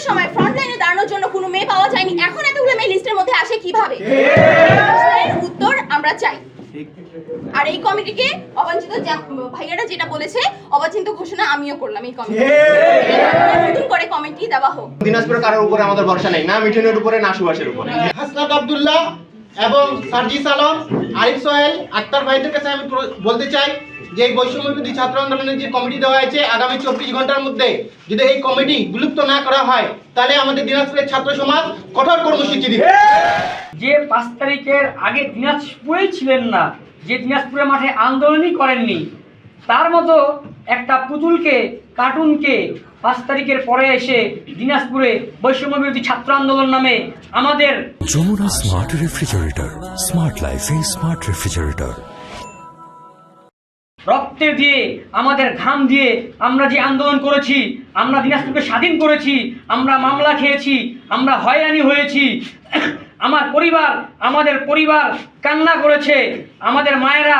সময় ফ্রন্ট লাইনে দাঁড়ানোর জন্য কোনো মেয়ে পাওয়া যায়নি, এখন এতগুলো মেয়ে লিস্টের মধ্যে আসে কিভাবে? এর উত্তর আমরা চাই। আর এই কমিটিকে অবাঞ্ছিত ভাইয়ারা যেটা বলেছে অবাঞ্ছিত ঘোষণা আমিও করলাম এই কমিটি, নতুন করে কমিটি দেওয়া হোক। দিনাজপুরের কারোর উপরে আমাদের ভরসা নেই, না মিঠুনের উপরে না সুভাষের উপরে। হাসনাত আব্দুল্লাহ এবং সার্জিস আলম, আরিফ সোহেল, আক্তার ভাইদের কাছে আমি বলতে চাই যে এই বৈষম্যবিরোধী ছাত্র আন্দোলনের যে কমিটি দেওয়া হয়েছে আগামী 24 ঘন্টার মধ্যে যদি এই কমিটি বিলুপ্ত না করা হয় তাহলে আমাদের দিনাজপুরের ছাত্র সমাজ কঠোর কর্মসূচি দিবে। যে 5 তারিখের আগে দিনাজপুরেই ছিলেন না, যে দিনাজপুরের মাঠে আন্দোলনই করেননি, তার মতো একটা পুতুলকে, কার্টুনকে 5 তারিখের পরে এসে দিনাজপুরে বৈষম্য বিরোধী ছাত্র আন্দোলন নামে আমাদের যমুনা স্মার্ট রেফ্রিজারেটর, স্মার্ট লাইফে স্মার্ট রেফ্রিজারেটর। রক্তে দিয়ে, আমাদের ঘাম দিয়ে আমরা যে আন্দোলন করেছি, আমরা দিনাজপুরকে স্বাধীন করেছি, আমরা মামলা খেয়েছি, আমরা হয়রানি হয়েছি, আমাদের পরিবার কান্না করেছে, আমাদের মায়েরা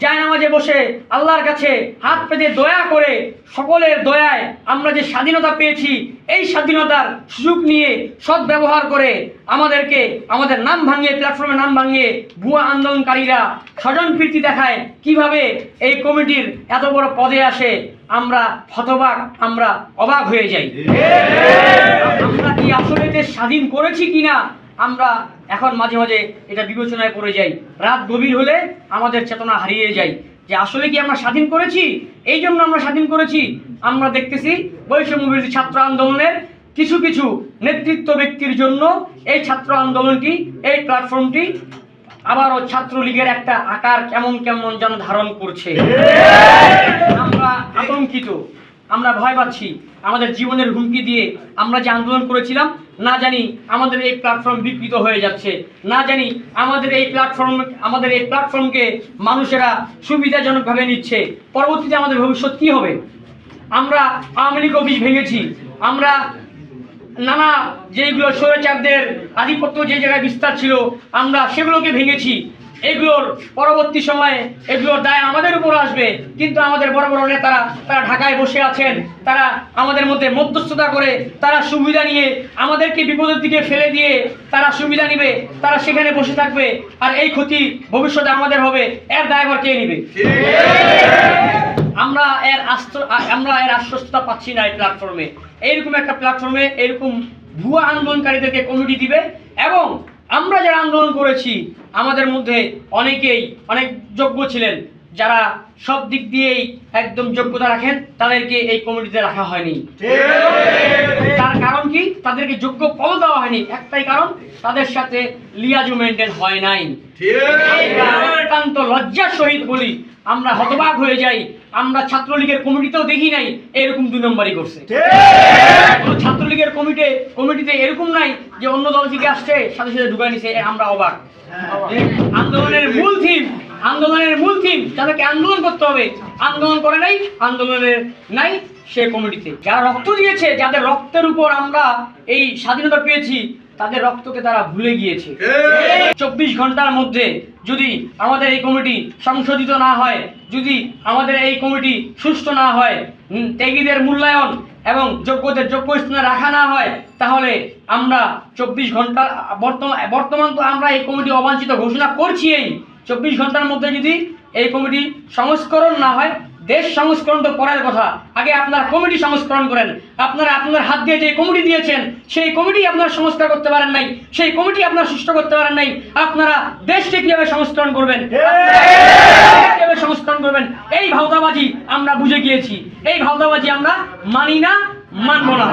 জায়নামাজে বসে আল্লাহর কাছে হাত পেতে দয়া করে, সকলের দয়ায় আমরা যে স্বাধীনতা পেয়েছি, এই স্বাধীনতার সুযোগ নিয়ে সদ্ব্যবহার করে আমাদেরকে আমাদের নাম ভাঙিয়ে, প্ল্যাটফর্মের নাম ভাঙিয়ে ভুয়া আন্দোলনকারীরা স্বজনপ্রীতি দেখায়, কিভাবে এই কমিটির এত বড় পদে আসে আমরা হতবাক, আমরা অবাক হয়ে যাই। আমরা কি আসলে দেশ স্বাধীন করেছি কিনা আমরা এখন মাঝে মাঝে এটা বিবেচনায় পড়ে যাই। রাত গভীর হলে আমাদের চেতনা হারিয়ে যায় যে আসলে কি আমরা স্বাধীন করেছি? এই জন্য আমরা স্বাধীন করেছি। আমরা দেখতেছি বৈষম্য বিরোধী ছাত্র আন্দোলনের কিছু কিছু নেতৃত্ব ব্যক্তির জন্য এই ছাত্র আন্দোলনটি, এই প্ল্যাটফর্মটি আবারও ছাত্রলীগের একটা আকার কেমন কেমন যেন ধারণ করছে। আমরা আতঙ্কিত, আমরা ভয় পাচ্ছি। আমাদের জীবনের হুমকি দিয়ে আমরা যে আন্দোলন করেছিলাম, না জানি আমাদের এই প্ল্যাটফর্ম বিকৃত হয়ে যাচ্ছে, না জানি আমাদের এই প্ল্যাটফর্মকে মানুষেরা সুবিধাজনকভাবে নিচ্ছে। পরবর্তীতে আমাদের ভবিষ্যৎ কি হবে? আমরা আওয়ামী লীগ অফিস ভেঙেছি, আমরা নানা যেগুলো স্বৈরাচারদের আধিপত্য যে জায়গায় বিস্তার ছিল আমরা সেগুলোকে ভেঙেছি। এগুলোর পরবর্তী সময়ে এগুলোর দায় আমাদের উপর আসবে, কিন্তু আমাদের বড় বড় নেতারা তারা ঢাকায় বসে আছেন, তারা আমাদের মধ্যে মধ্যস্থতা করে, তারা সুবিধা নিয়ে আমাদেরকে বিপদের দিকে ফেলে দিয়ে তারা সুবিধা নিবে, তারা সেখানে বসে থাকবে, আর এই ক্ষতি ভবিষ্যতে আমাদের হবে। এর দায়ভার কে নিবে? আমরা এর আশ্বস্ততা পাচ্ছি না। এই প্ল্যাটফর্মে, এইরকম একটা প্ল্যাটফর্মে এরকম ভুয়া আন্দোলনকারীদেরকে কমিটি দিবে, এবং আমরা যারা আন্দোলন করেছি আমাদের মধ্যে অনেকেই অনেক যোগ্য ছিলেন, যারা সব দিক দিয়েই একদম যোগ্যতা রাখেন, তাদেরকে এই কমিটিতে রাখা হয়নি। তার কারণ কি? তাদেরকে যোগ্য পদ দেওয়া হয়নি, একটাই কারণ, তাদের সাথে লিয়াজু মেনটেন হয় নাই। একান্ত লজ্জার সহিত বলি, আমরা হতবাক হয়ে যাই। আমরা ছাত্রলীগের কমিটিতেও দেখি নাই এরকম 2 নম্বরই করছে। ছাত্রলীগের কমিটিতে এরকম নাই যে অন্য দল থেকে আসছে সাথে সাথে ঢুকাই নিছে, আমরা অবাক। আন্দোলনের মূল থিম যাদেরকে আন্দোলন করতে হবে, আন্দোলন করে নাই, আন্দোলনের নাই সে কমিটিতে। যারা রক্ত দিয়েছে, যাদের রক্তের উপর আমরা এই স্বাধীনতা পেয়েছি, তাদের রক্তকে তারা ভুলে গিয়েছে। 24 ঘন্টার মধ্যে যদি আমাদের এই কমিটি সংশোধিত না হয়, যদি আমাদের এই কমিটি সুষ্ঠু না হয়, ত্যাগীদের মূল্যায়ন এবং যোগ্যদের যোগ্য স্থানে রাখা না হয়, তাহলে আমরা 24 ঘন্টা বর্তমান তো আমরা এই কমিটি অবাঞ্ছিত ঘোষণা করছি। এই 24 ঘন্টার মধ্যে যদি এই কমিটি সংস্করণ না হয়, দেশ সংস্করণ তো পরের কথা, আগে আপনারা কমিটি সংস্করণ করেন। আপনারা আপনাদের হাত দিয়ে যে কমিটি দিয়েছেন, সেই কমিটি আপনারা সংস্কার করতে পারেন নাই, সেই কমিটি আপনারা সুষ্ঠু করতে পারেন নাই। আপনারা দেশকে কিভাবে সংস্করণ করবেন? এই ভাওতাবাজি আমরা বুঝে গিয়েছি, এই ভাওতাবাজি আমরা মানি না, মানব না।